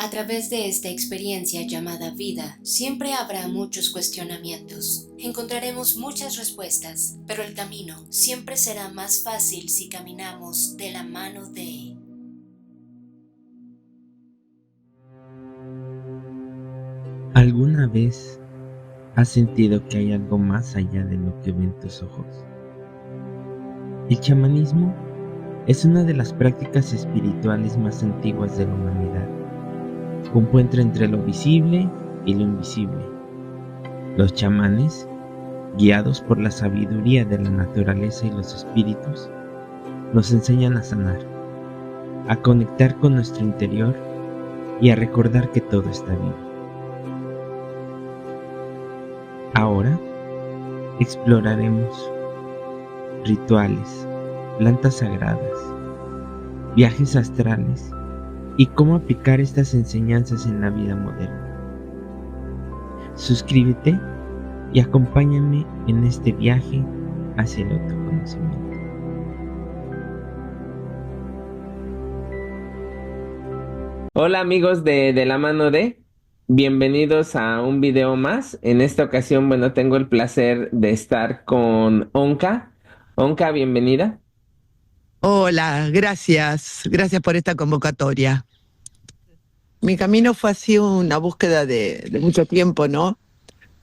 A través de esta experiencia llamada vida, siempre habrá muchos cuestionamientos. Encontraremos muchas respuestas, pero el camino siempre será más fácil si caminamos de la mano de... ¿Alguna vez has sentido que hay algo más allá de lo que ven tus ojos? El chamanismo es una de las prácticas espirituales más antiguas de la humanidad. Compuesta entre lo visible y lo invisible. Los chamanes, guiados por la sabiduría de la naturaleza y los espíritus, nos enseñan a sanar, a conectar con nuestro interior y a recordar que todo está vivo. Ahora exploraremos rituales, plantas sagradas, viajes astrales y cómo aplicar estas enseñanzas en la vida moderna. Suscríbete y acompáñame en este viaje hacia el autoconocimiento. Hola amigos de la mano de, bienvenidos a un video más. En esta ocasión, bueno, tengo el placer de estar con Onka. Onka, bienvenida. Hola, gracias por esta convocatoria. Mi camino fue así una búsqueda de mucho tiempo, ¿no?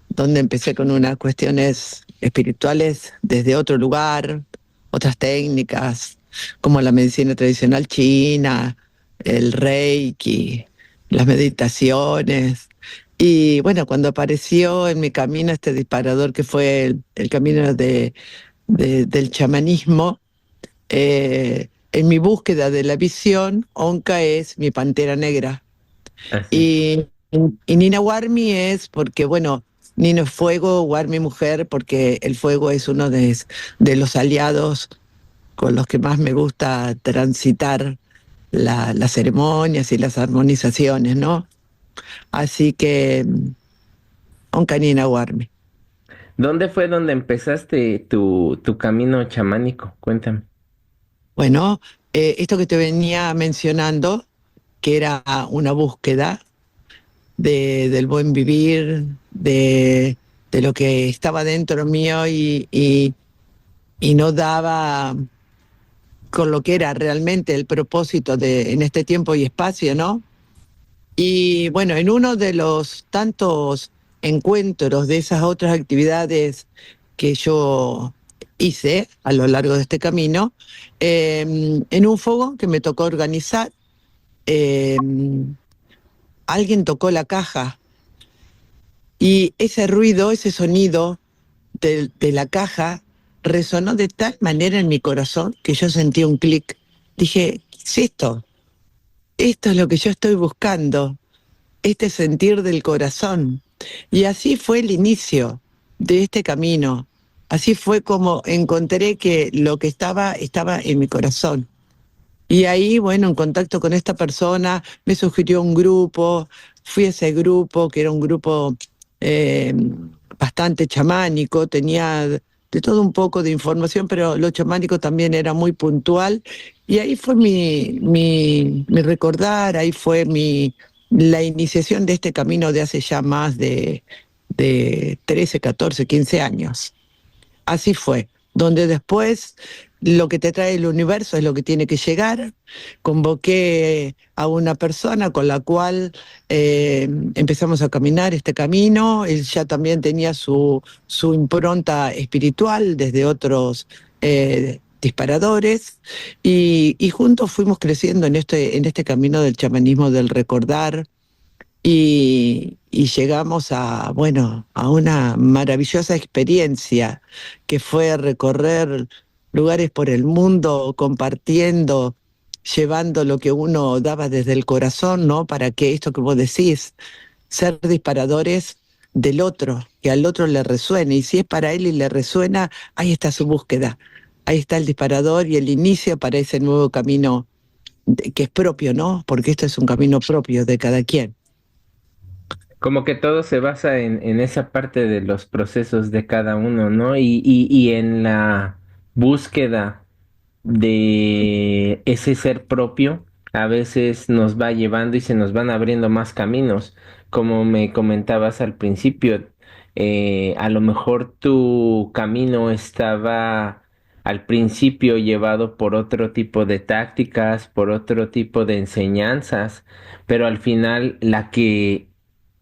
Donde empecé con unas cuestiones espirituales desde otro lugar, otras técnicas, como la medicina tradicional china, el reiki, las meditaciones. Y bueno, cuando apareció en mi camino este disparador que fue el camino del chamanismo, en mi búsqueda de la visión, Onka es mi pantera negra. Así es. Y Nina Warmi es porque, bueno, Nino es fuego, Warmi mujer, porque el fuego es uno de los aliados con los que más me gusta transitar las ceremonias y las armonizaciones, ¿no? Así que, Onka Nina Warmi. ¿Dónde fue donde empezaste tu camino chamánico? Cuéntame. Bueno, esto que te venía mencionando, que era una búsqueda del buen vivir, de lo que estaba dentro mío y no daba con lo que era realmente el propósito en este tiempo y espacio, ¿no? Y bueno, en uno de los tantos encuentros de esas otras actividades que yo hice a lo largo de este camino, en un fuego que me tocó organizar, eh, alguien tocó la caja. Y ese ruido, ese sonido de la caja resonó de tal manera en mi corazón que yo sentí un clic. Dije, ¿qué es esto? Esto es lo que yo estoy buscando, este sentir del corazón. Y así fue el inicio de este camino. Así fue como encontré que lo que estaba en mi corazón. Y ahí, bueno, en contacto con esta persona, me sugirió un grupo, fui a ese grupo, que era un grupo eh, bastante chamánico, tenía de todo un poco de información, pero lo chamánico también era muy puntual. Y ahí fue mi recordar, ahí fue la iniciación de este camino de hace ya más de 13, 14, 15 años. Así fue, donde después lo que te trae el universo es lo que tiene que llegar. Convoqué a una persona con la cual empezamos a caminar este camino. Él ya también tenía su impronta espiritual desde otros disparadores y juntos fuimos creciendo en este camino del chamanismo, del recordar, y llegamos a, bueno, a una maravillosa experiencia que fue recorrer lugares por el mundo, compartiendo, llevando lo que uno daba desde el corazón, ¿no? Para que esto que vos decís, ser disparadores del otro, que al otro le resuene. Y si es para él y le resuena, ahí está su búsqueda. Ahí está el disparador y el inicio para ese nuevo camino que es propio, ¿no? Porque esto es un camino propio de cada quien. Como que todo se basa en esa parte de los procesos de cada uno, ¿no? Y en la búsqueda de ese ser propio a veces nos va llevando y se nos van abriendo más caminos. Como me comentabas al principio, a lo mejor tu camino estaba al principio llevado por otro tipo de tácticas, por otro tipo de enseñanzas, pero al final la que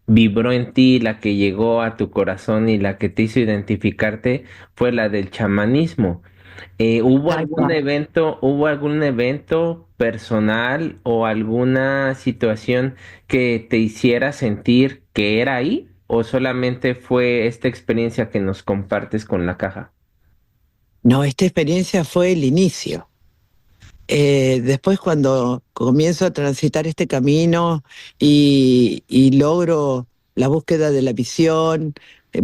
vibró en ti, la que llegó a tu corazón y la que te hizo identificarte fue la del chamanismo. Tal cual. Hubo algún evento personal o alguna situación que te hiciera sentir que era ahí? ¿O solamente fue esta experiencia que nos compartes con la caja? No, esta experiencia fue el inicio. Después cuando comienzo a transitar este camino y logro la búsqueda de la visión, eh,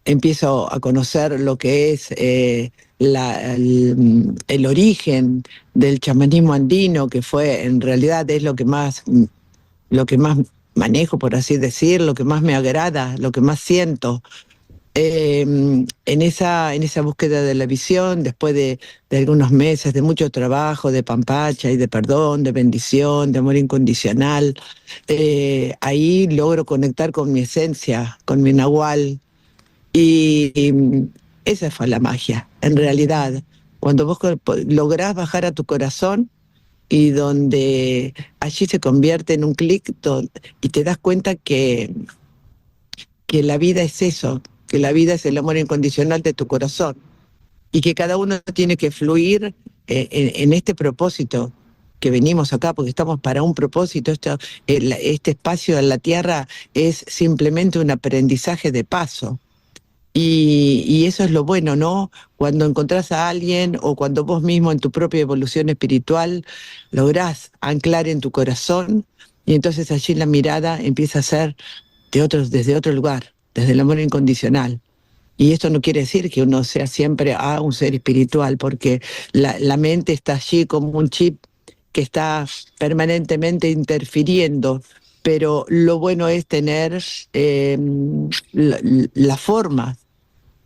empiezo a conocer lo que es el origen del chamanismo andino, que fue en realidad es lo que más manejo, por así decir, lo que más me agrada, lo que más siento. En esa búsqueda de la visión, después de algunos meses de mucho trabajo, de pampacha y de perdón, de bendición, de amor incondicional, ahí logro conectar con mi esencia, con mi nahual. Y esa fue la magia, en realidad. Cuando vos lográs bajar a tu corazón y donde allí se convierte en un clic y te das cuenta que la vida es eso, que la vida es el amor incondicional de tu corazón y que cada uno tiene que fluir en este propósito que venimos acá, porque estamos para un propósito. Este espacio en la Tierra es simplemente un aprendizaje de paso. Y eso es lo bueno, ¿no? Cuando encontrás a alguien o cuando vos mismo en tu propia evolución espiritual lográs anclar en tu corazón y entonces allí la mirada empieza a ser desde otro lugar, desde el amor incondicional. Y esto no quiere decir que uno sea siempre un ser espiritual, porque la mente está allí como un chip que está permanentemente interfiriendo, pero lo bueno es tener la, la forma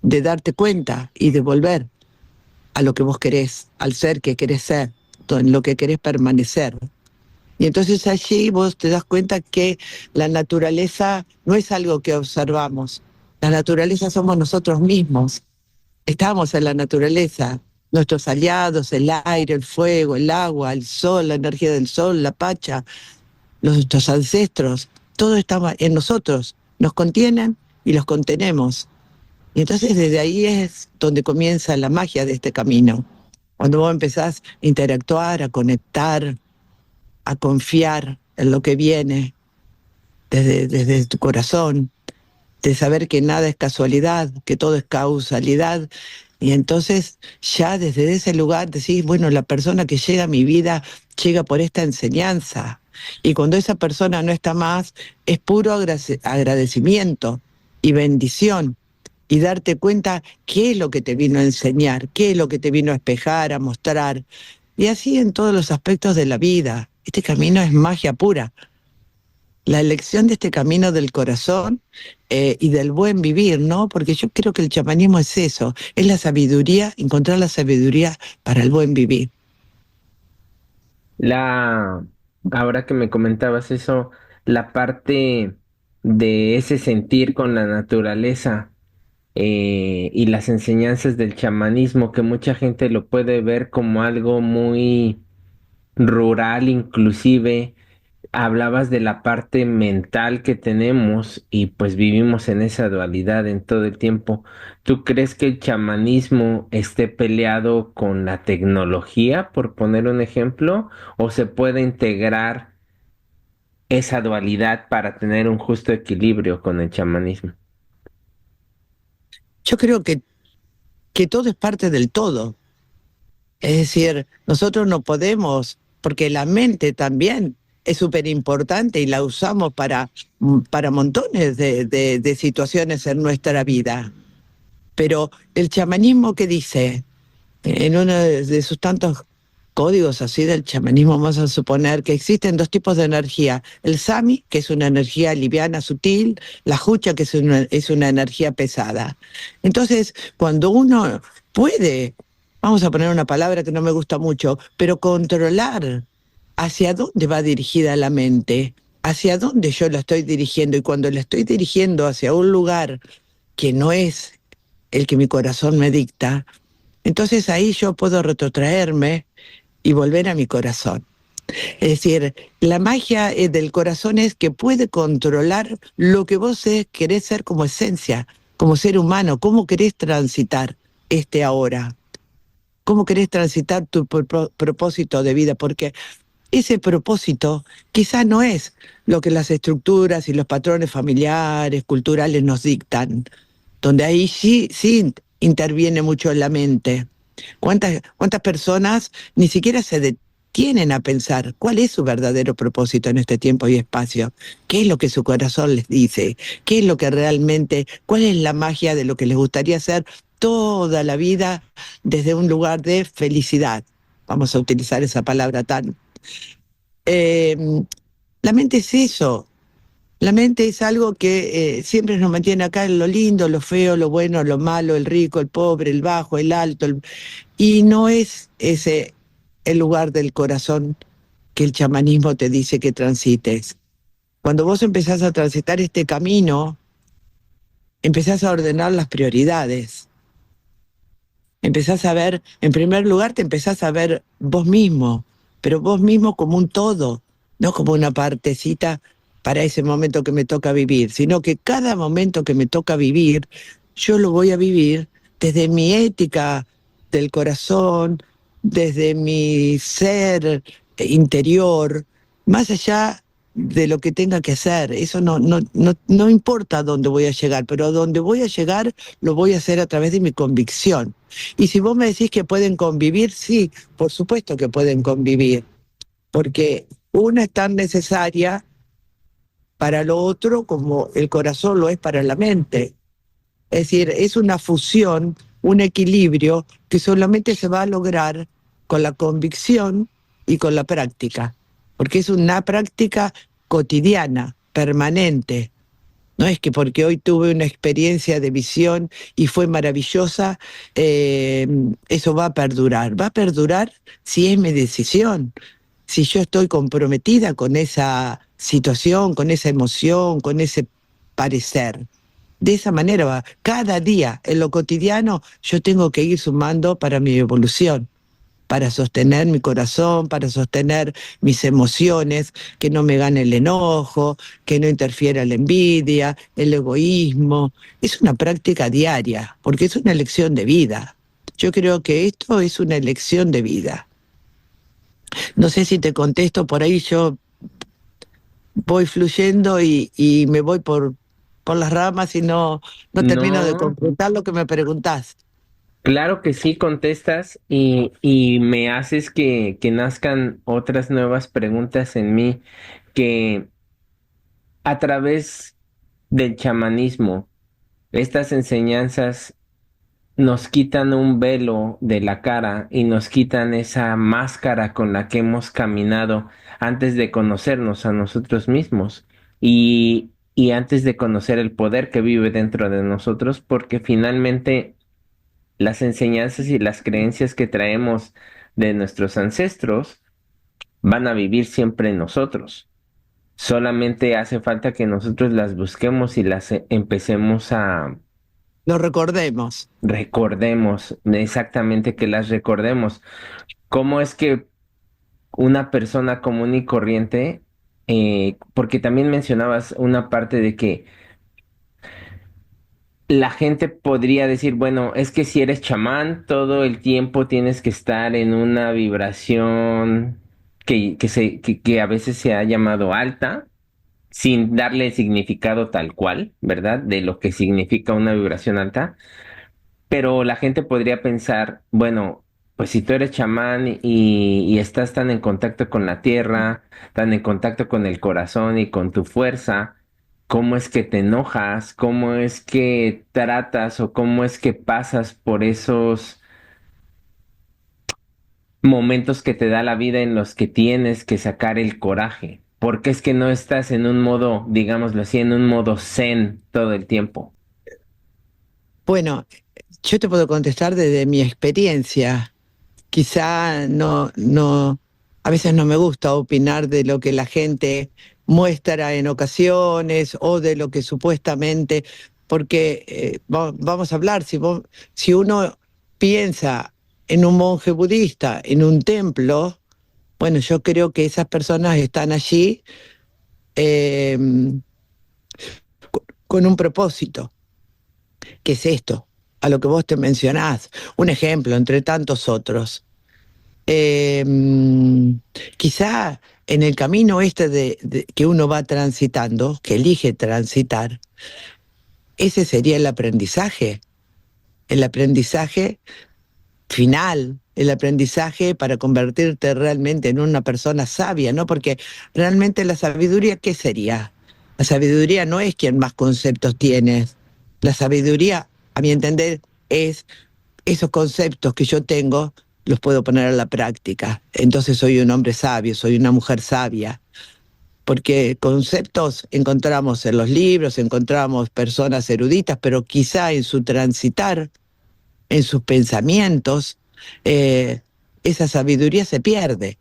de darte cuenta y de volver a lo que vos querés, al ser que querés ser, en lo que querés permanecer. Y entonces allí vos te das cuenta que la naturaleza no es algo que observamos. La naturaleza somos nosotros mismos. Estamos en la naturaleza. Nuestros aliados, el aire, el fuego, el agua, el sol, la energía del sol, la pacha, nuestros ancestros, todo está en nosotros. Nos contienen y los contenemos. Y entonces desde ahí es donde comienza la magia de este camino. Cuando vos empezás a interactuar, a conectar, a confiar en lo que viene desde tu corazón, de saber que nada es casualidad, que todo es causalidad. Y entonces ya desde ese lugar decís, bueno, la persona que llega a mi vida llega por esta enseñanza. Y cuando esa persona no está más, es puro agradecimiento y bendición. Y darte cuenta qué es lo que te vino a enseñar, qué es lo que te vino a espejar, a mostrar. Y así en todos los aspectos de la vida. Este camino es magia pura. La elección de este camino del corazón y del buen vivir, ¿no? Porque yo creo que el chamanismo es eso, es la sabiduría, encontrar la sabiduría para el buen vivir. La, ahora que me comentabas eso, la parte de ese sentir con la naturaleza y las enseñanzas del chamanismo, que mucha gente lo puede ver como algo muy rural inclusive. Hablabas de la parte mental que tenemos y pues vivimos en esa dualidad en todo el tiempo. ¿Tú crees que el chamanismo esté peleado con la tecnología, por poner un ejemplo, o se puede integrar esa dualidad para tener un justo equilibrio con el chamanismo? Yo creo que todo es parte del todo. Es decir, nosotros no podemos, porque la mente también es súper importante y la usamos para montones de situaciones en nuestra vida. Pero el chamanismo que dice, en uno de sus tantos códigos así del chamanismo, vamos a suponer que existen dos tipos de energía. El sami, que es una energía liviana, sutil, la jucha, que es una energía pesada. Entonces, cuando uno puede, vamos a poner una palabra que no me gusta mucho, pero controlar hacia dónde va dirigida la mente, hacia dónde yo la estoy dirigiendo. Y cuando la estoy dirigiendo hacia un lugar que no es el que mi corazón me dicta, entonces ahí yo puedo retrotraerme y volver a mi corazón. Es decir, la magia del corazón es que puede controlar lo que vos querés ser como esencia, como ser humano, cómo querés transitar este ahora, cómo querés transitar tu propósito de vida, porque ese propósito quizás no es lo que las estructuras y los patrones familiares, culturales nos dictan, donde ahí sí interviene mucho la mente. ¿Cuántas personas ni siquiera se detienen a pensar cuál es su verdadero propósito en este tiempo y espacio? ¿Qué es lo que su corazón les dice? ¿Qué es lo que realmente, cuál es la magia de lo que les gustaría hacer toda la vida desde un lugar de felicidad? Vamos a utilizar esa palabra tan... Eh, la mente es eso. La mente es algo que siempre nos mantiene acá en lo lindo, lo feo, lo bueno, lo malo, el rico, el pobre, el bajo, el alto. Y no es ese el lugar del corazón que el chamanismo te dice que transites. Cuando vos empezás a transitar este camino, empezás a ordenar las prioridades. Empezás a ver, en primer lugar, te empezás a ver vos mismo, pero vos mismo como un todo, no como una partecita para ese momento que me toca vivir, sino que cada momento que me toca vivir, yo lo voy a vivir desde mi ética del corazón, desde mi ser interior, más allá de lo que tenga que hacer. Eso no importa a dónde voy a llegar, pero a dónde voy a llegar lo voy a hacer a través de mi convicción. Y si vos me decís que pueden convivir, sí, por supuesto que pueden convivir, porque una es tan necesaria para lo otro como el corazón lo es para la mente. Es decir, es una fusión, un equilibrio que solamente se va a lograr con la convicción y con la práctica, porque es una práctica cotidiana, permanente. No es que porque hoy tuve una experiencia de visión y fue maravillosa, eso va a perdurar. Va a perdurar si es mi decisión, si yo estoy comprometida con esa situación, con esa emoción, con ese parecer. De esa manera va. Cada día, en lo cotidiano, yo tengo que ir sumando para mi evolución, para sostener mi corazón, para sostener mis emociones, que no me gane el enojo, que no interfiera la envidia, el egoísmo. Es una práctica diaria, porque es una elección de vida. Yo creo que esto es una elección de vida. No sé si te contesto, por ahí yo voy fluyendo y me voy por las ramas y no termino de No, concretar lo que me preguntás. claro que sí contestas y me haces que nazcan otras nuevas preguntas en mí que a través del chamanismo, estas enseñanzas nos quitan un velo de la cara y nos quitan esa máscara con la que hemos caminado antes de conocernos a nosotros mismos y antes de conocer el poder que vive dentro de nosotros, porque finalmente las enseñanzas y las creencias que traemos de nuestros ancestros van a vivir siempre en nosotros. Solamente hace falta que nosotros las busquemos y las empecemos a Lo recordemos. recordemos, exactamente que las recordemos. ¿Cómo es que una persona común y corriente, porque también mencionabas una parte de que la gente podría decir, bueno, es que si eres chamán, todo el tiempo tienes que estar en una vibración que a veces se ha llamado alta, sin darle el significado tal cual, ¿verdad? De lo que significa una vibración alta. Pero la gente podría pensar, bueno, pues si tú eres chamán y estás tan en contacto con la tierra, tan en contacto con el corazón y con tu fuerza, ¿cómo es que te enojas? ¿Cómo es que tratas o cómo es que pasas por esos momentos que te da la vida en los que tienes que sacar el coraje? Porque es que no estás en un modo, digámoslo así, en un modo zen todo el tiempo. Bueno, yo te puedo contestar desde mi experiencia. Quizá no a veces no me gusta opinar de lo que la gente muestra en ocasiones o de lo que supuestamente, porque vamos a hablar, si uno piensa en un monje budista, en un templo, bueno, yo creo que esas personas están allí eh, con un propósito, que es esto, a lo que vos te mencionás, un ejemplo entre tantos otros. Eh, Quizá en el camino este que uno va transitando, que elige transitar, ese sería el aprendizaje final, el aprendizaje para convertirte realmente en una persona sabia, ¿no? Porque realmente la sabiduría, ¿qué sería? La sabiduría no es quien más conceptos tienes. La sabiduría, a mi entender, es esos conceptos que yo tengo, los puedo poner a la práctica. Entonces soy un hombre sabio, soy una mujer sabia. Porque conceptos encontramos en los libros, encontramos personas eruditas, pero quizá en su transitar, en sus pensamientos, eh, esa sabiduría se pierde,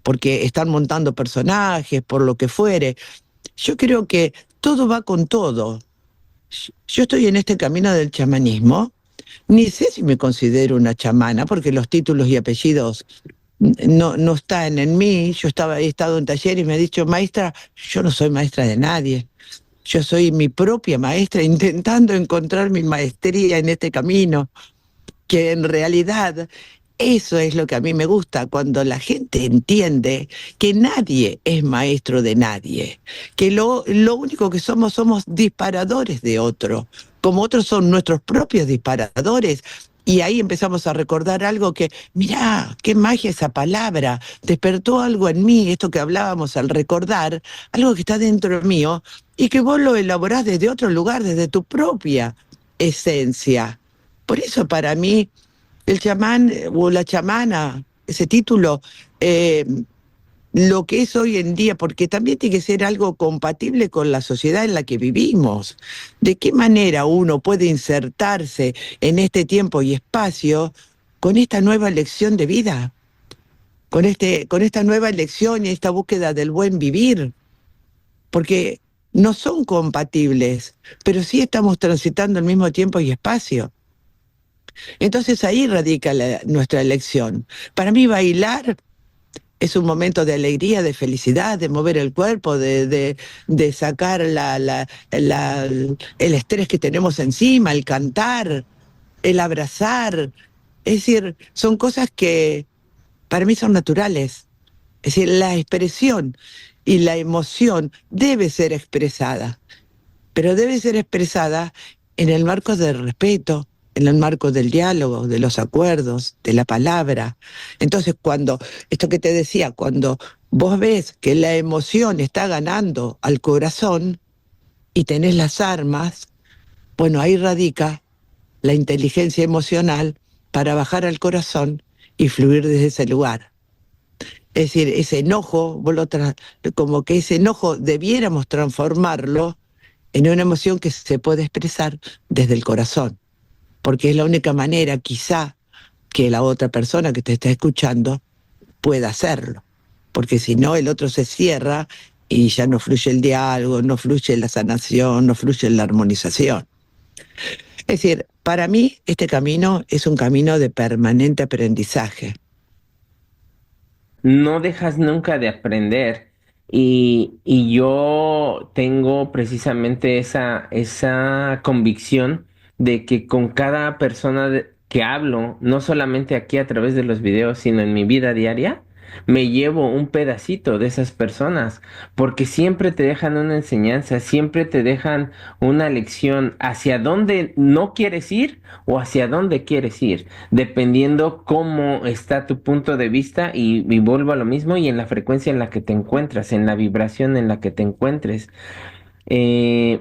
porque están montando personajes, por lo que fuere. Yo creo que todo va con todo. Yo estoy en este camino del chamanismo, ni sé si me considero una chamana, porque los títulos y apellidos no están en mí. He estado en taller y me ha dicho, maestra, yo no soy maestra de nadie. Yo soy mi propia maestra intentando encontrar mi maestría en este camino, que en realidad eso es lo que a mí me gusta, cuando la gente entiende que nadie es maestro de nadie, que lo único que somos disparadores de otro, como otros son nuestros propios disparadores. Y ahí empezamos a recordar algo que, mirá, qué magia esa palabra, despertó algo en mí, esto que hablábamos al recordar, algo que está dentro mío y que vos lo elaborás desde otro lugar, desde tu propia esencia. Por eso para mí el chamán o la chamana, ese título, eh, lo que es hoy en día, porque también tiene que ser algo compatible con la sociedad en la que vivimos. ¿De qué manera uno puede insertarse en este tiempo y espacio con esta nueva elección de vida, con esta nueva elección y esta búsqueda del buen vivir? Porque no son compatibles, pero sí estamos transitando el mismo tiempo y espacio. Entonces ahí radica nuestra elección. Para mí bailar es un momento de alegría, de felicidad, de mover el cuerpo, de sacar el estrés que tenemos encima, el cantar, el abrazar. Es decir, son cosas que para mí son naturales. Es decir, la expresión y la emoción debe ser expresada, pero debe ser expresada en el marco del respeto, en el marco del diálogo, de los acuerdos, de la palabra. Entonces, esto que te decía, cuando vos ves que la emoción está ganando al corazón y tenés las armas, bueno, ahí radica la inteligencia emocional para bajar al corazón y fluir desde ese lugar. Es decir, ese enojo, como que ese enojo debiéramos transformarlo en una emoción que se puede expresar desde el corazón, porque es la única manera quizá que la otra persona que te está escuchando pueda hacerlo, porque si no el otro se cierra y ya no fluye el diálogo, no fluye la sanación, no fluye la armonización. Es decir, para mí este camino es un camino de permanente aprendizaje. No dejas nunca de aprender. Y yo tengo precisamente esa convicción de que con cada persona que hablo, no solamente aquí a través de los videos, sino en mi vida diaria, me llevo un pedacito de esas personas, porque siempre te dejan una enseñanza, siempre te dejan una lección hacia dónde no quieres ir o hacia dónde quieres ir, dependiendo cómo está tu punto de vista y vuelvo a lo mismo y en la frecuencia en la que te encuentras, en la vibración en la que te encuentres. Eh,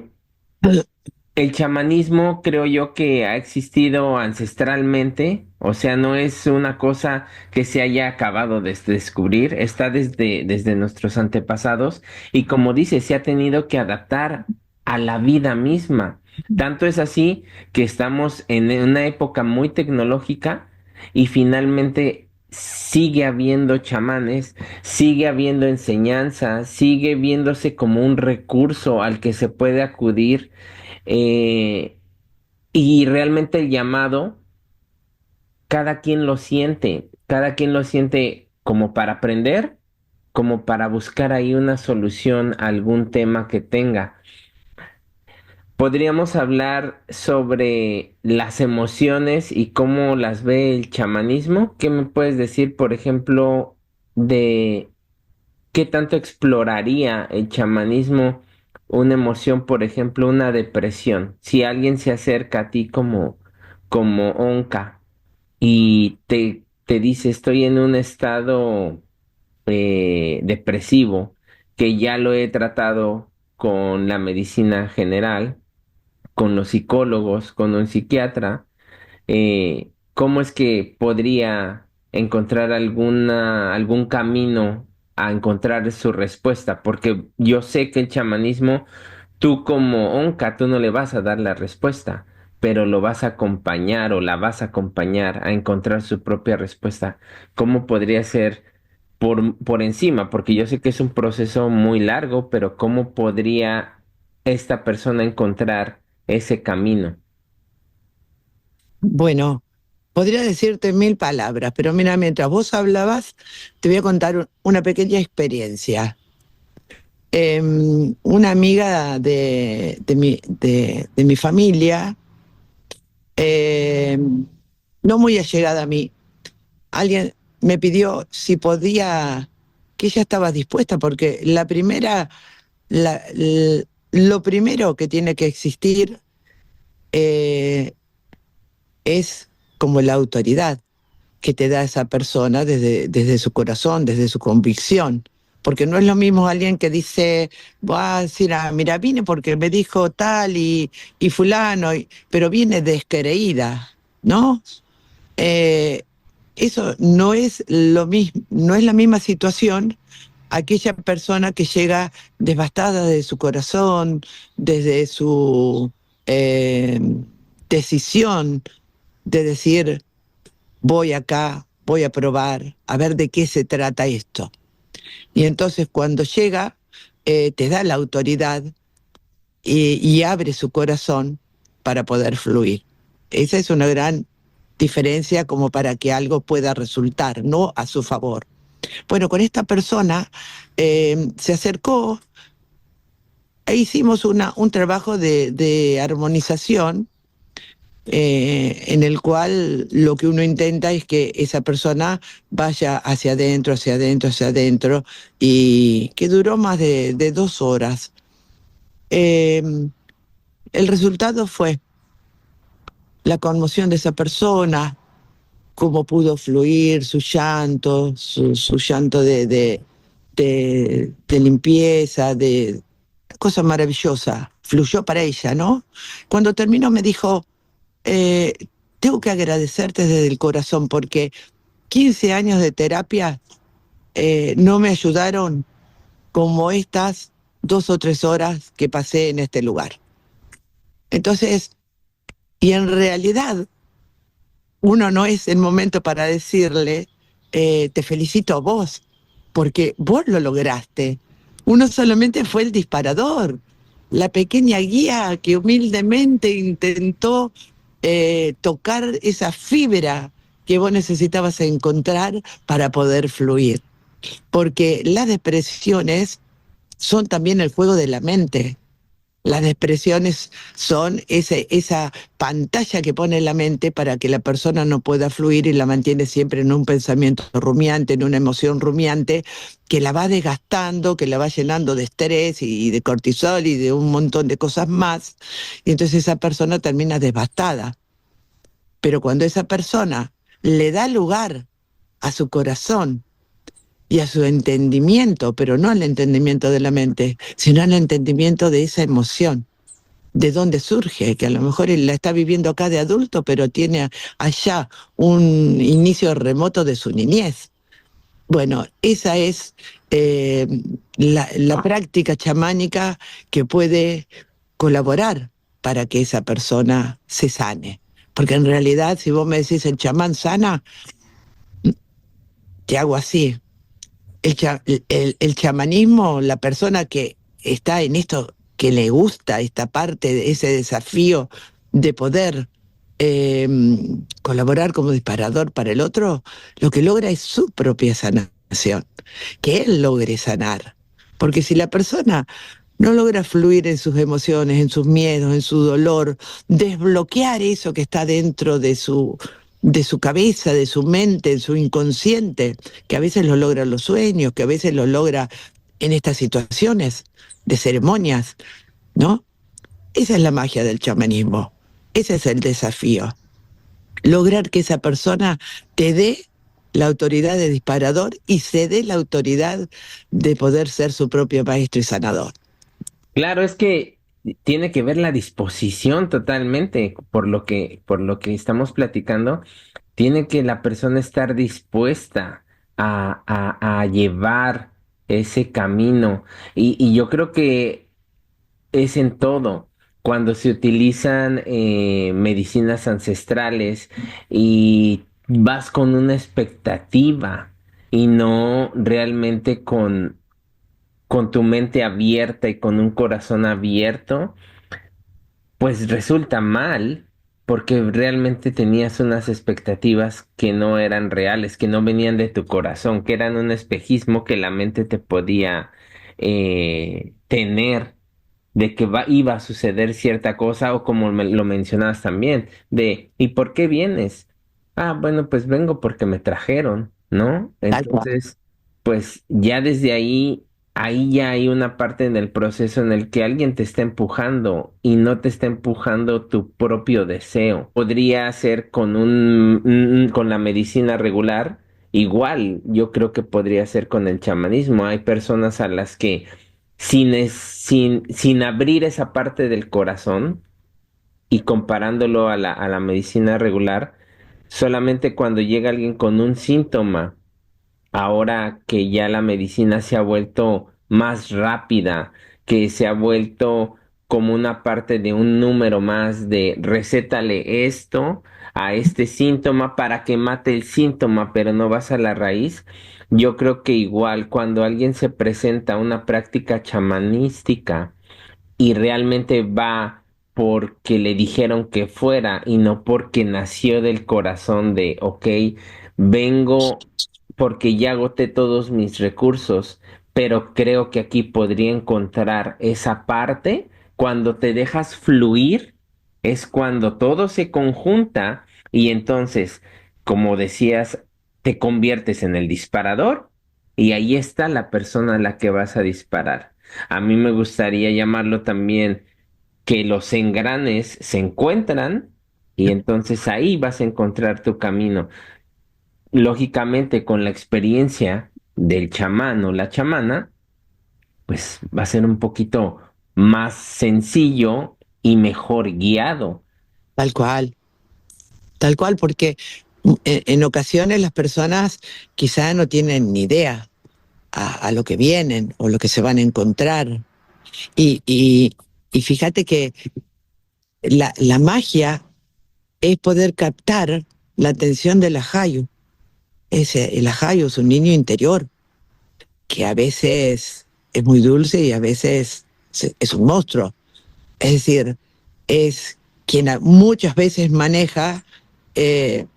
el chamanismo creo yo que ha existido ancestralmente, o sea, no es una cosa que se haya acabado de descubrir, está desde nuestros antepasados y como dice, se ha tenido que adaptar a la vida misma. Tanto es así que estamos en una época muy tecnológica y finalmente sigue habiendo chamanes, sigue habiendo enseñanza, sigue viéndose como un recurso al que se puede acudir, eh, y realmente el llamado, cada quien lo siente como para aprender, como para buscar ahí una solución a algún tema que tenga. Podríamos hablar sobre las emociones y cómo las ve el chamanismo. ¿Qué me puedes decir, por ejemplo, de qué tanto exploraría el chamanismo una emoción, por ejemplo, una depresión? Si alguien se acerca a ti como onca y te dice estoy en un estado depresivo, que ya lo he tratado con la medicina general, con los psicólogos, con un psiquiatra, ¿cómo es que podría encontrar algún camino a encontrar su respuesta? Porque yo sé que el chamanismo, tú como onca, tú no le vas a dar la respuesta, pero lo vas a acompañar o la vas a acompañar a encontrar su propia respuesta. ¿Cómo podría ser por encima? Porque yo sé que es un proceso muy largo, pero ¿cómo podría esta persona encontrar ese camino? Bueno, podría decirte mil palabras, pero mira, mientras vos hablabas, te voy a contar una pequeña experiencia. Una amiga de mi familia, no muy allegada a mí, alguien me pidió si podía, que ella estaba dispuesta, porque lo primero que tiene que existir eh, es como la autoridad que te da esa persona desde su corazón, desde su convicción. Porque no es lo mismo alguien que dice, va a decir, ah, mira, vine porque me dijo tal y fulano, pero viene descreída, ¿no? Eh, Eso no es lo mismo, no es la misma situación aquella persona que llega devastada de su corazón, desde su eh, decisión de decir, voy acá, voy a probar, a ver de qué se trata esto. Y entonces cuando llega, te da la autoridad y abre su corazón para poder fluir. Esa es una gran diferencia como para que algo pueda resultar, no a su favor. Bueno, con esta persona se acercó e hicimos un trabajo de armonización en el cual lo que uno intenta es que esa persona vaya hacia adentro, hacia adentro, hacia adentro, y que duró más de 2 horas. Eh, el resultado fue la conmoción de esa persona, cómo pudo fluir su llanto, su llanto de limpieza, de cosa maravillosa, fluyó para ella, ¿no? Cuando terminó me dijo, eh, tengo que agradecerte desde el corazón porque 15 años de terapia no me ayudaron como estas 2 o 3 horas que pasé en este lugar. Entonces, y en realidad, uno no es el momento para decirle, te felicito a vos, porque vos lo lograste. Uno solamente fue el disparador, la pequeña guía que humildemente intentó tocar esa fibra que vos necesitabas encontrar para poder fluir. Porque las depresiones son también el juego de la mente. Las depresiones son esa pantalla que pone la mente para que la persona no pueda fluir y la mantiene siempre en un pensamiento rumiante, en una emoción rumiante, que la va desgastando, que la va llenando de estrés y de cortisol y de un montón de cosas más. Y entonces esa persona termina devastada. Pero cuando esa persona le da lugar a su corazón y a su entendimiento, pero no al entendimiento de la mente, sino al entendimiento de esa emoción, de dónde surge, que a lo mejor él la está viviendo acá de adulto, pero tiene allá un inicio remoto de su niñez. Bueno, esa es la práctica chamánica que puede colaborar para que esa persona se sane. Porque en realidad, si vos me decís el chamán sana, te hago así. El chamanismo, la persona que está en esto, que le gusta esta parte de ese desafío de poder eh, colaborar como disparador para el otro, lo que logra es su propia sanación, que él logre sanar. Porque si la persona no logra fluir en sus emociones, en sus miedos, en su dolor, desbloquear eso que está dentro de su cabeza, de su mente, en su inconsciente, que a veces lo logra en los sueños, que a veces lo logra en estas situaciones de ceremonias, ¿no? Esa es la magia del chamanismo. Ese es el desafío. Lograr que esa persona te dé la autoridad de disparador y se dé la autoridad de poder ser su propio maestro y sanador. Claro, es que tiene que ver la disposición totalmente, por lo que estamos platicando, tiene que la persona estar dispuesta a llevar ese camino. Y yo creo que es en todo. Cuando se utilizan medicinas ancestrales y vas con una expectativa y no realmente con tu mente abierta y con un corazón abierto, pues resulta mal porque realmente tenías unas expectativas que no eran reales, que no venían de tu corazón, que eran un espejismo que la mente te podía tener de que iba a suceder cierta cosa o como lo mencionabas también, de ¿y por qué vienes? Ah, bueno, pues vengo porque me trajeron, ¿no? Tal cual. Entonces, pues ya desde ahí, ahí ya hay una parte en el proceso en el que alguien te está empujando y no te está empujando tu propio deseo. Podría ser con con la medicina regular. Igual, yo creo que podría ser con el chamanismo. Hay personas a las que sin abrir esa parte del corazón y comparándolo a a la medicina regular, solamente cuando llega alguien con un síntoma, ahora que ya la medicina se ha vuelto más rápida, que se ha vuelto como una parte de un número más de recétale esto a este síntoma para que mate el síntoma, pero no vas a la raíz. Yo creo que igual cuando alguien se presenta a una práctica chamanística, y realmente va porque le dijeron que fuera y no porque nació del corazón de, ok, vengo porque ya agoté todos mis recursos, pero creo que aquí podría encontrar esa parte. Cuando te dejas fluir, es cuando todo se conjunta y entonces, como decías, te conviertes en el disparador y ahí está la persona a la que vas a disparar. A mí me gustaría llamarlo también que los engranes se encuentran y entonces ahí vas a encontrar tu camino. Lógicamente, con la experiencia del chamán o la chamana, pues va a ser un poquito más sencillo y mejor guiado. Tal tal cual, porque en ocasiones las personas quizá no tienen ni idea a lo que vienen o lo que se van a encontrar. Y, y, y fíjate que la magia es poder captar la atención del ajayu. El ajayu es un niño interior que a veces es muy dulce y a veces es un monstruo. Es decir, es quien muchas veces maneja eh,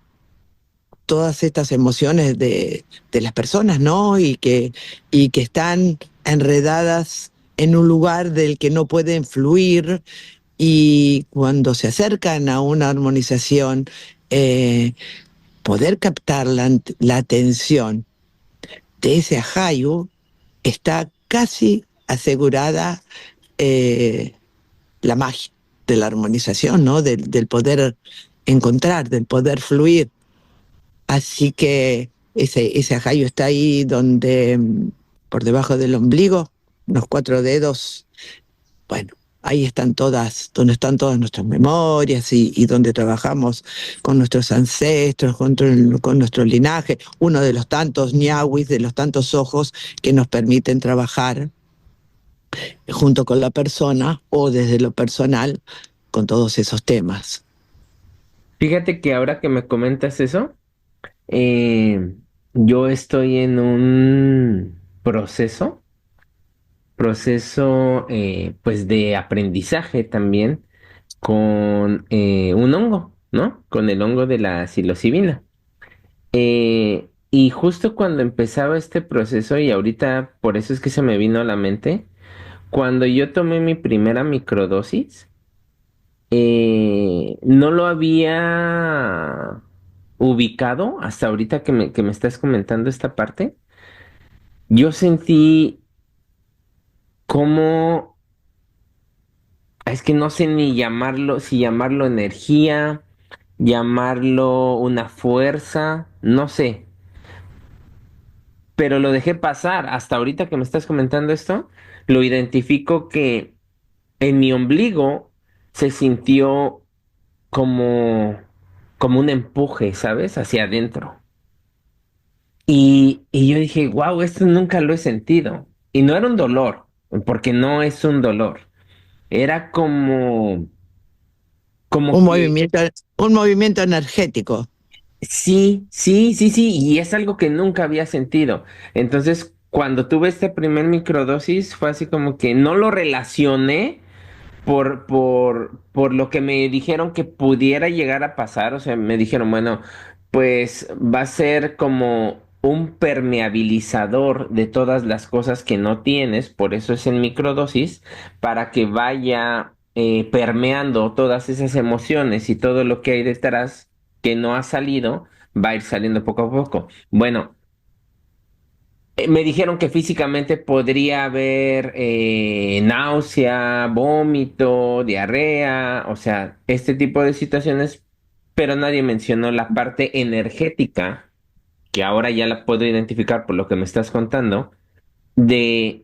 todas estas emociones de las personas, ¿no? Y que están enredadas en un lugar del que no pueden fluir y cuando se acercan a una armonización, eh, poder captar la atención de ese ajayu está casi asegurada la magia de la armonización, ¿no? Del poder encontrar, del poder fluir. Así que ese ajayo está ahí donde, por debajo del ombligo, unos 4 dedos, bueno, ahí están todas, donde están todas nuestras memorias y donde trabajamos con nuestros ancestros, con nuestro linaje, uno de los tantos ñawis, de los tantos ojos que nos permiten trabajar junto con la persona o desde lo personal con todos esos temas. Fíjate que ahora que me comentas eso, eh, yo estoy en un proceso pues de aprendizaje también con un hongo, ¿no? Con el hongo de la psilocibina. Y justo cuando empezaba este proceso, y ahorita por eso es que se me vino a la mente, cuando yo tomé mi primera microdosis, no lo había ubicado hasta ahorita que me estás comentando esta parte. Yo sentí como, es que no sé ni llamarlo, si llamarlo energía, llamarlo una fuerza, no sé, pero lo dejé pasar. Hasta ahorita que me estás comentando esto, lo identifico que en mi ombligo se sintió como, como un empuje, ¿sabes? Hacia adentro. Y yo dije, wow, esto nunca lo he sentido. Y no era un dolor, porque no es un dolor. Era como Un que movimiento, un movimiento energético. sí, sí, sí, sí, y es algo que nunca había sentido. Entonces, cuando tuve esta primer microdosis, fue así como que no lo relacioné por lo que me dijeron que pudiera llegar a pasar. O sea, me dijeron, bueno, pues va a ser como un permeabilizador de todas las cosas que no tienes, por eso es en microdosis, para que vaya permeando todas esas emociones y todo lo que hay detrás que no ha salido, va a ir saliendo poco a poco. Bueno. Me dijeron que físicamente podría haber náusea, vómito, diarrea, o sea, este tipo de situaciones, pero nadie mencionó la parte energética, que ahora ya la puedo identificar por lo que me estás contando, de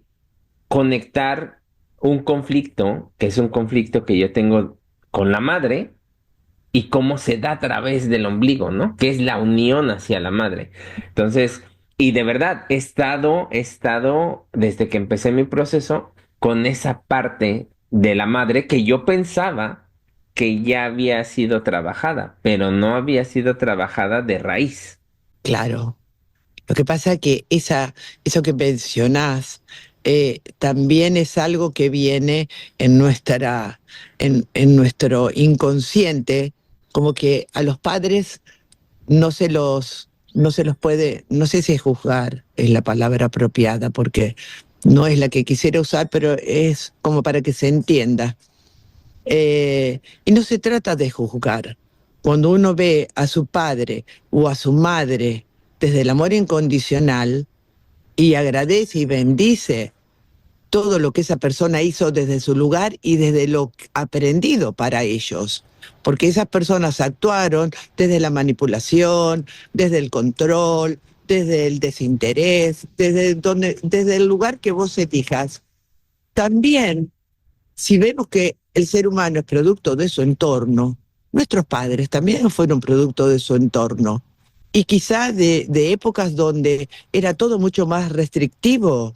conectar un conflicto, que es un conflicto que yo tengo con la madre, y cómo se da a través del ombligo, ¿no? Que es la unión hacia la madre. Entonces, y de verdad, he estado desde que empecé mi proceso con esa parte de la madre que yo pensaba que ya había sido trabajada, pero no había sido trabajada de raíz. Claro. Lo que pasa es que eso que mencionás también es algo que viene en en nuestro inconsciente, como que a los padres no se los puede, no sé si juzgar es la palabra apropiada, porque no es la que quisiera usar, pero es como para que se entienda. Y no se trata de juzgar. Cuando uno ve a su padre o a su madre desde el amor incondicional y agradece y bendice todo lo que esa persona hizo desde su lugar y desde lo aprendido para ellos. Porque esas personas actuaron desde la manipulación, desde el control, desde el desinterés, desde el lugar que vos elijas. También, si vemos que el ser humano es producto de su entorno, nuestros padres también fueron producto de su entorno. Y quizá de épocas donde era todo mucho más restrictivo,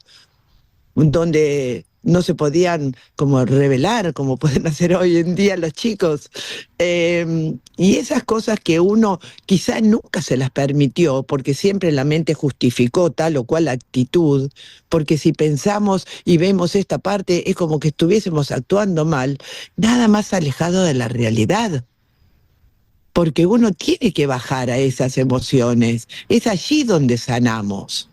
donde no se podían como revelar como pueden hacer hoy en día los chicos. Y esas cosas que uno quizá nunca se las permitió, porque siempre la mente justificó tal o cual actitud, porque si pensamos y vemos esta parte es como que estuviésemos actuando mal, nada más alejado de la realidad. Porque uno tiene que bajar a esas emociones. Es allí donde sanamos.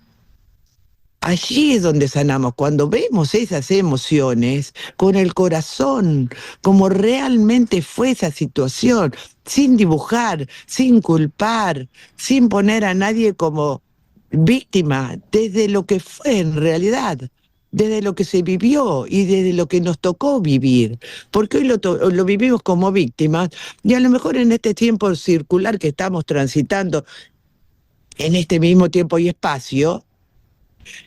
Allí es donde sanamos, cuando vemos esas emociones con el corazón, como realmente fue esa situación, sin dibujar, sin culpar, sin poner a nadie como víctima, desde lo que fue en realidad, desde lo que se vivió y desde lo que nos tocó vivir, porque hoy lo vivimos como víctimas y a lo mejor en este tiempo circular que estamos transitando en este mismo tiempo y espacio,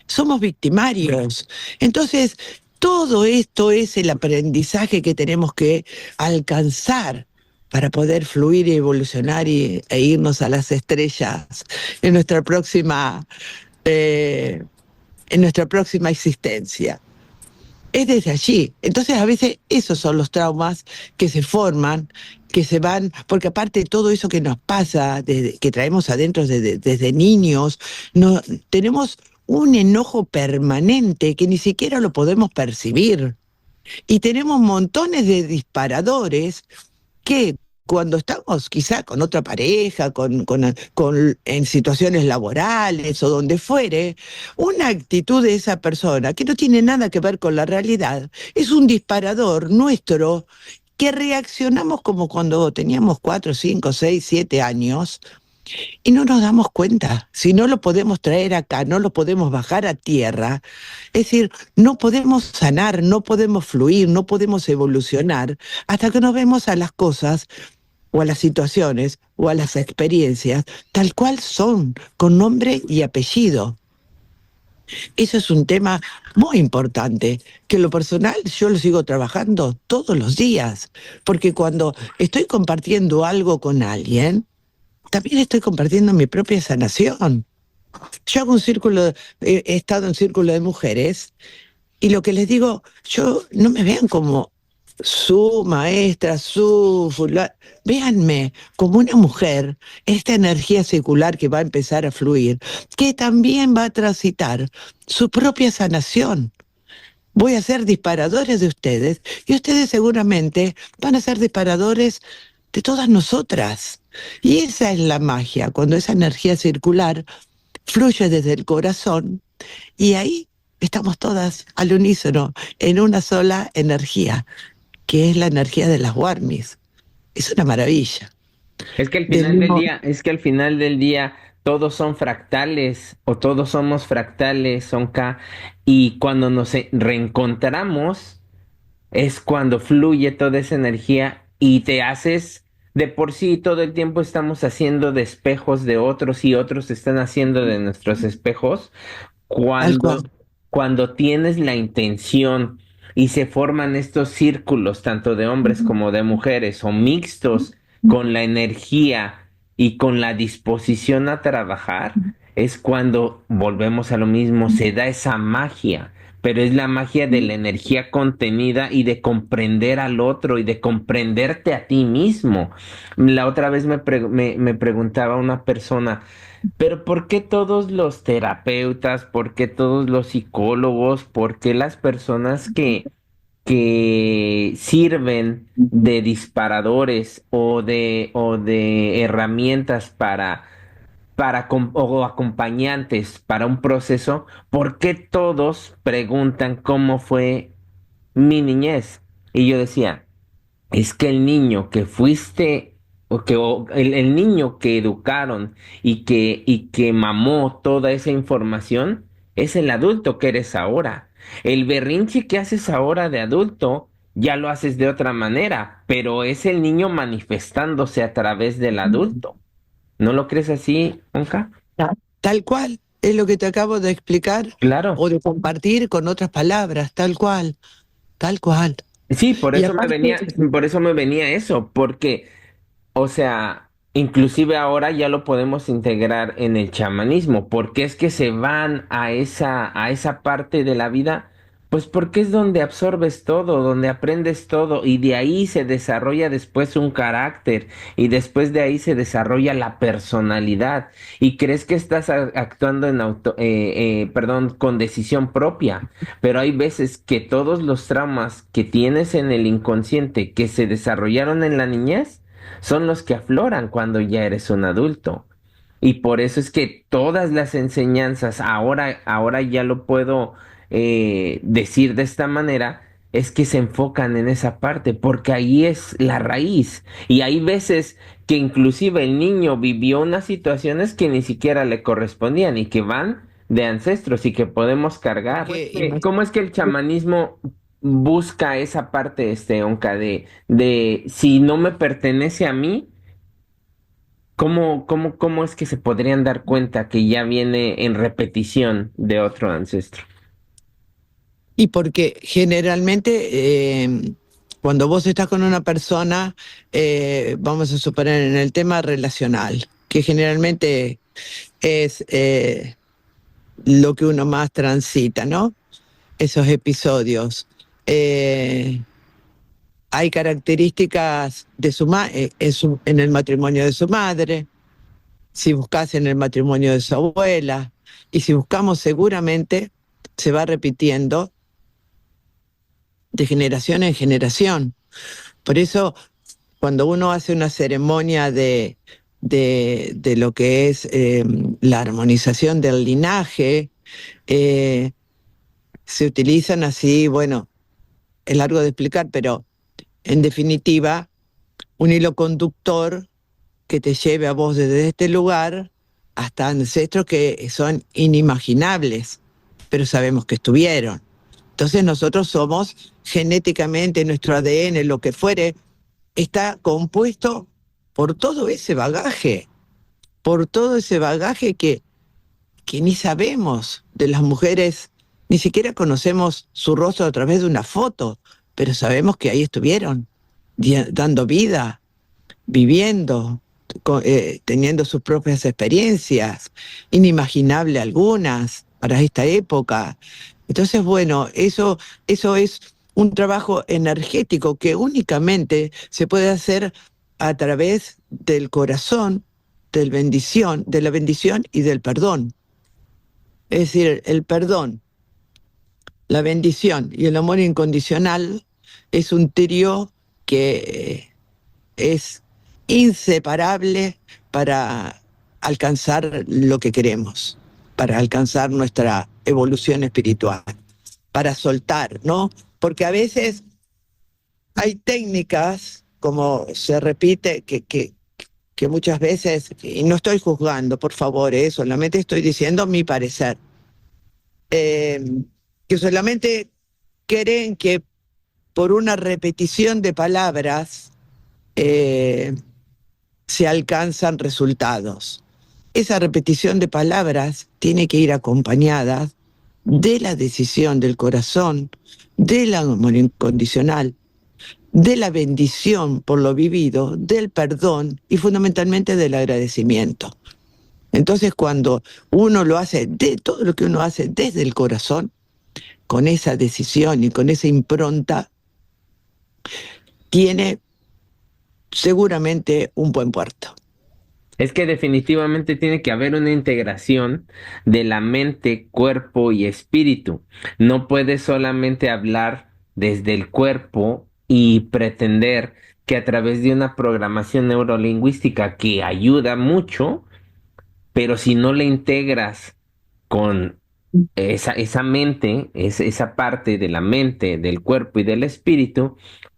somos victimarios. Entonces, todo esto es el aprendizaje que tenemos que alcanzar para poder fluir y evolucionar e irnos a las estrellas en eh, en nuestra próxima existencia. es desde allí. Entonces a veces esos son los traumas que se forman, que se van, porque aparte todo eso que nos pasa, que traemos adentro desde niños, no, tenemos un enojo permanente que ni siquiera lo podemos percibir. Y tenemos montones de disparadores que cuando estamos quizá con otra pareja, en situaciones laborales o donde fuere, una actitud de esa persona que no tiene nada que ver con la realidad es un disparador nuestro que reaccionamos como cuando teníamos 4, 5, 6, 7 años y no nos damos cuenta. Si no lo podemos traer acá, no lo podemos bajar a tierra, es decir, no podemos sanar, no podemos fluir, no podemos evolucionar hasta que nos vemos a las cosas o a las situaciones o a las experiencias tal cual son, con nombre y apellido. Eso es un tema muy importante, que en lo personal yo lo sigo trabajando todos los días, porque cuando estoy compartiendo algo con alguien, también estoy compartiendo mi propia sanación. Yo hago un círculo, he estado en círculo de mujeres y lo que les digo, yo no me vean como su maestra, véanme como una mujer, esta energía circular que va a empezar a fluir, que también va a transitar su propia sanación. Voy a ser disparadores de ustedes y ustedes seguramente van a ser disparadores de todas nosotras. Y esa es la magia, cuando esa energía circular fluye desde el corazón y ahí estamos todas al unísono, en una sola energía, que es la energía de las Warmis. Es una maravilla. Es que al Del final del mismo, día, es que al final del día todos son fractales o todos somos fractales, son K, y cuando reencontramos es cuando fluye toda esa energía y te haces, de por sí todo el tiempo estamos haciendo de espejos de otros y otros están haciendo de nuestros espejos. tal Cuando, cual. cuando tienes la intención y se forman estos círculos, tanto de hombres como de mujeres, o mixtos, con la energía y con la disposición a trabajar, es cuando volvemos a lo mismo, se da esa magia, pero es la magia de la energía contenida y de comprender al otro y de comprenderte a ti mismo. La otra vez me preguntaba una persona, pero ¿por qué todos los terapeutas, por qué todos los psicólogos, por qué las personas que sirven de disparadores o de herramientas o acompañantes para un proceso, por qué todos preguntan cómo fue mi niñez? Y yo decía, es que el niño que fuiste, o el niño que educaron y que mamó toda esa información, es el adulto que eres ahora. El berrinche que haces ahora de adulto, ya lo haces de otra manera, pero es el niño manifestándose a través del adulto. ¿No lo crees así, Onka? Tal cual, es lo que te acabo de explicar Claro. o de compartir con otras palabras, tal cual, tal cual. Sí, Y aparte, por eso me venía eso, porque o sea, inclusive ahora ya lo podemos integrar en el chamanismo, porque es que se van a esa parte de la vida, pues porque es donde absorbes todo, donde aprendes todo, y de ahí se desarrolla después un carácter, y después de ahí se desarrolla la personalidad, y crees que estás actuando perdón, con decisión propia, pero hay veces que todos los traumas que tienes en el inconsciente que se desarrollaron en la niñez, son los que afloran cuando ya eres un adulto. Y por eso es que todas las enseñanzas, ahora ya lo puedo decir de esta manera, es que se enfocan en esa parte, porque ahí es la raíz. Y hay veces que inclusive el niño vivió unas situaciones que ni siquiera le correspondían y que van de ancestros y que podemos cargar. ¿Cómo es que el chamanismo busca esa parte, Onca, de si no me pertenece a mí, cómo es que se podrían dar cuenta que ya viene en repetición de otro ancestro? y porque generalmente cuando vos estás con una persona, vamos a suponer en el tema relacional, que generalmente es lo que uno más transita, ¿no? Esos episodios. Eh, Hay características de en el matrimonio de su madre, si buscas en el matrimonio de su abuela, y si buscamos seguramente se va repitiendo de generación en generación. Por eso, cuando uno hace una ceremonia de lo que es la armonización del linaje, eh, se utilizan así, bueno, es largo de explicar, pero en definitiva, un hilo conductor que te lleve a vos desde este lugar hasta ancestros que son inimaginables, pero sabemos que estuvieron. Entonces nosotros somos genéticamente, nuestro ADN, lo que fuere, está compuesto por todo ese bagaje que ni sabemos de las mujeres, ni siquiera conocemos su rostro a través de una foto, pero sabemos que ahí estuvieron, dando vida, viviendo, teniendo sus propias experiencias, inimaginable algunas para esta época. Entonces, bueno, eso es un trabajo energético que únicamente se puede hacer a través del corazón, de la bendición y del perdón. Es decir, el perdón, la bendición y el amor incondicional es un trío que es inseparable para alcanzar lo que queremos, para alcanzar nuestra evolución espiritual, para soltar, ¿no? Porque a veces hay técnicas, como se repite, que muchas veces, y no estoy juzgando, por favor, solamente estoy diciendo mi parecer, que solamente creen que por una repetición de palabras se alcanzan resultados. Esa repetición de palabras tiene que ir acompañada de la decisión del corazón, del amor incondicional, de la bendición por lo vivido, del perdón y fundamentalmente del agradecimiento. Entonces, cuando uno lo hace, de todo lo que uno hace desde el corazón, con esa decisión y con esa impronta, tiene seguramente un buen puerto. Es que definitivamente tiene que haber una integración de la mente, cuerpo y espíritu. No puedes solamente hablar desde el cuerpo y pretender que a través de una programación neurolingüística que ayuda mucho, pero si no le integras con esa mente, esa parte de la mente, del cuerpo y del espíritu,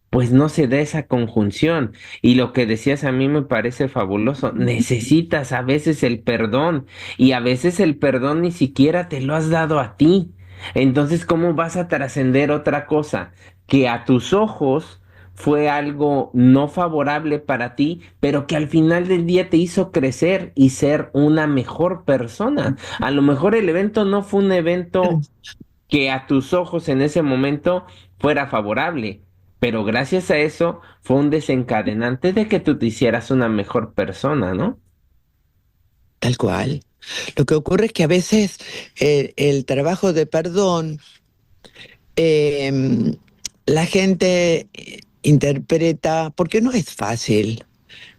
pues no se da esa conjunción. Y lo que decías a mí me parece fabuloso. Necesitas a veces el perdón y a veces el perdón ni siquiera te lo has dado a ti. Entonces, ¿cómo vas a trascender otra cosa que a tus ojos fue algo no favorable para ti, pero que al final del día te hizo crecer y ser una mejor persona? A lo mejor el evento no fue un evento que a tus ojos en ese momento fuera favorable, pero gracias a eso fue un desencadenante de que tú te hicieras una mejor persona, ¿no? Tal cual. Lo que ocurre es que a veces el trabajo de perdón, eh, la gente interpreta, porque no es fácil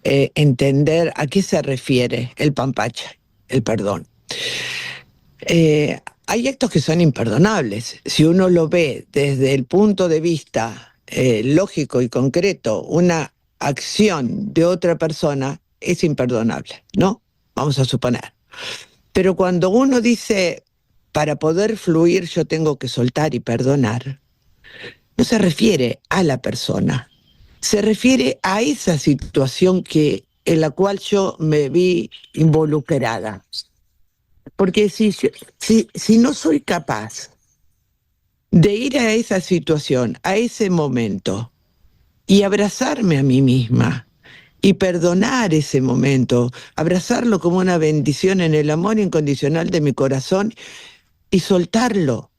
entender a qué se refiere el pampacha, el perdón. Hay actos que son imperdonables. Si uno lo ve desde el punto de vista lógico y concreto, una acción de otra persona es imperdonable, ¿no? Vamos a suponer. Pero cuando uno dice, para poder fluir yo tengo que soltar y perdonar, no se refiere a la persona, se refiere a esa situación en la cual yo me vi involucrada. Porque si no soy capaz de ir a esa situación, a ese momento, y abrazarme a mí misma, y perdonar ese momento, abrazarlo como una bendición en el amor incondicional de mi corazón y soltarlo.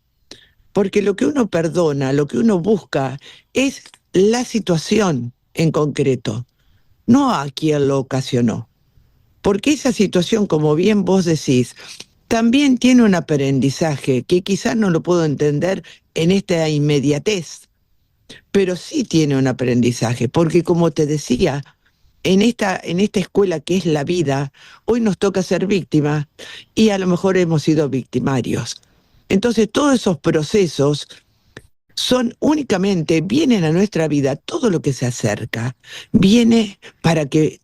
Porque lo que uno perdona, lo que uno busca es la situación en concreto, no a quien lo ocasionó. Porque esa situación, como bien vos decís, también tiene un aprendizaje que quizás no lo puedo entender en esta inmediatez pero sí tiene un aprendizaje, porque como te decía, en esta escuela que es la vida, hoy nos toca ser víctimas y a lo mejor hemos sido victimarios. Entonces todos esos procesos son únicamente, vienen a nuestra vida, todo lo que se acerca, viene para que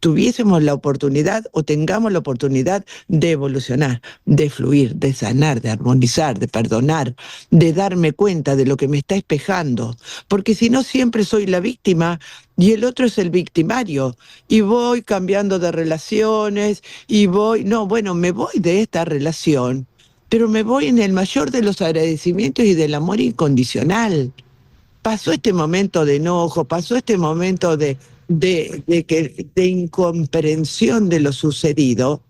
tuviésemos la oportunidad o tengamos la oportunidad de evolucionar, de fluir, de sanar, de armonizar, de perdonar, de darme cuenta de lo que me está espejando, porque si no siempre soy la víctima y el otro es el victimario y voy cambiando de relaciones y no, bueno, me voy de esta relación, pero me voy en el mayor de los agradecimientos y del amor incondicional. Pasó este momento de enojo, pasó este momento de incomprensión de lo sucedido,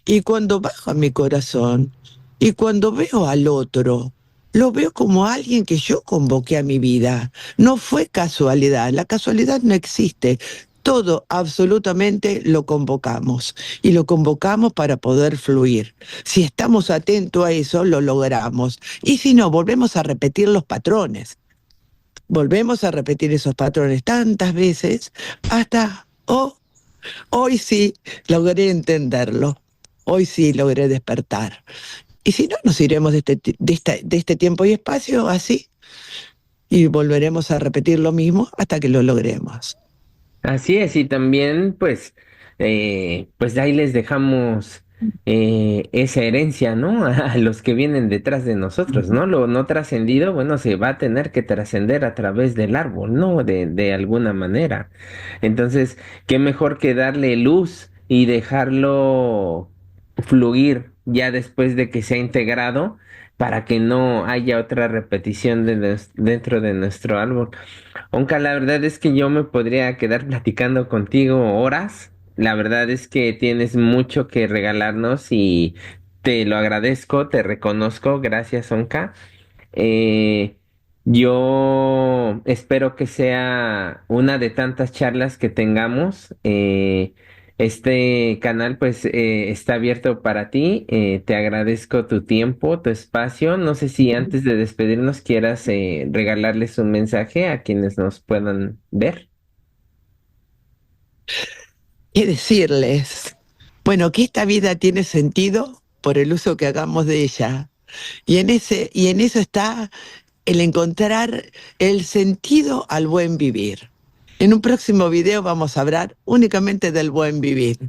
y cuando bajo a mi corazón y cuando veo al otro, lo veo como alguien que yo convoqué a mi vida. No fue casualidad, la casualidad no existe. Todo absolutamente lo convocamos y lo convocamos para poder fluir. Si estamos atentos a eso, lo logramos. Y si no, volvemos a repetir los patrones. Volvemos a repetir esos patrones tantas veces hasta, hoy sí logré entenderlo. Hoy sí logré despertar. Y si no, nos iremos de este tiempo y espacio así y volveremos a repetir lo mismo hasta que lo logremos. Así es, y también pues de ahí les dejamos esa herencia, ¿no? A los que vienen detrás de nosotros, ¿no? Lo no trascendido, bueno, se va a tener que trascender a través del árbol, ¿no? De alguna manera. Entonces, qué mejor que darle luz y dejarlo fluir ya después de que se ha integrado para que no haya otra repetición dentro de nuestro árbol. Aunque la verdad es que yo me podría quedar platicando contigo horas. La verdad es que tienes mucho que regalarnos y te lo agradezco, te reconozco. Gracias, Onka. Eh, yo espero que sea una de tantas charlas que tengamos. Este canal pues está abierto para ti. Te agradezco tu tiempo, tu espacio. No sé si antes de despedirnos quieras regalarles un mensaje a quienes nos puedan ver. ¿Qué decirles? Bueno, que esta vida tiene sentido por el uso que hagamos de ella. Y en eso está el encontrar el sentido al buen vivir. En un próximo video vamos a hablar únicamente del buen vivir.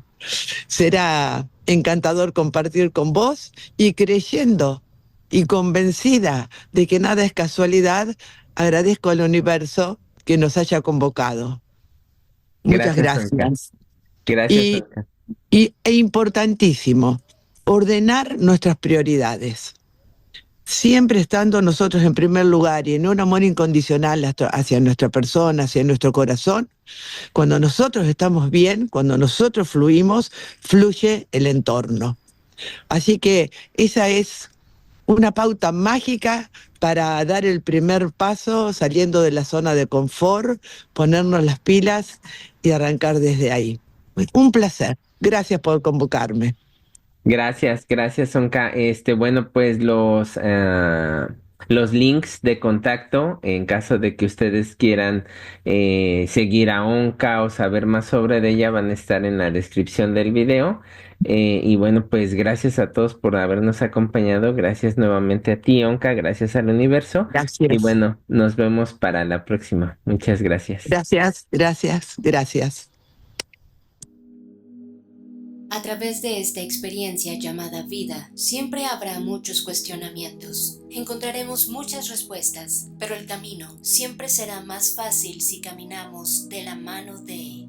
Será encantador compartir con vos y creyendo y convencida de que nada es casualidad, agradezco al universo que nos haya convocado. Muchas Gracias, Onka. gracias. Gracias, Y, Onka. e importantísimo, ordenar nuestras prioridades. Siempre estando nosotros en primer lugar y en un amor incondicional hacia nuestra persona, hacia nuestro corazón, cuando nosotros estamos bien, cuando nosotros fluimos, fluye el entorno. Así que esa es una pauta mágica para dar el primer paso saliendo de la zona de confort, ponernos las pilas y arrancar desde ahí. Un placer. Gracias por convocarme. Gracias, gracias, Onka. Bueno, pues los links de contacto, en caso de que ustedes quieran seguir a Onka o saber más sobre ella, van a estar en la descripción del video. Y bueno, pues gracias a todos por habernos acompañado. Gracias nuevamente a ti, Onka. Gracias al universo. Y Gracias. bueno, nos vemos para la próxima. Muchas gracias. Gracias, gracias, gracias. A través de esta experiencia llamada vida, siempre habrá muchos cuestionamientos. Encontraremos muchas respuestas, pero el camino siempre será más fácil si caminamos de la mano de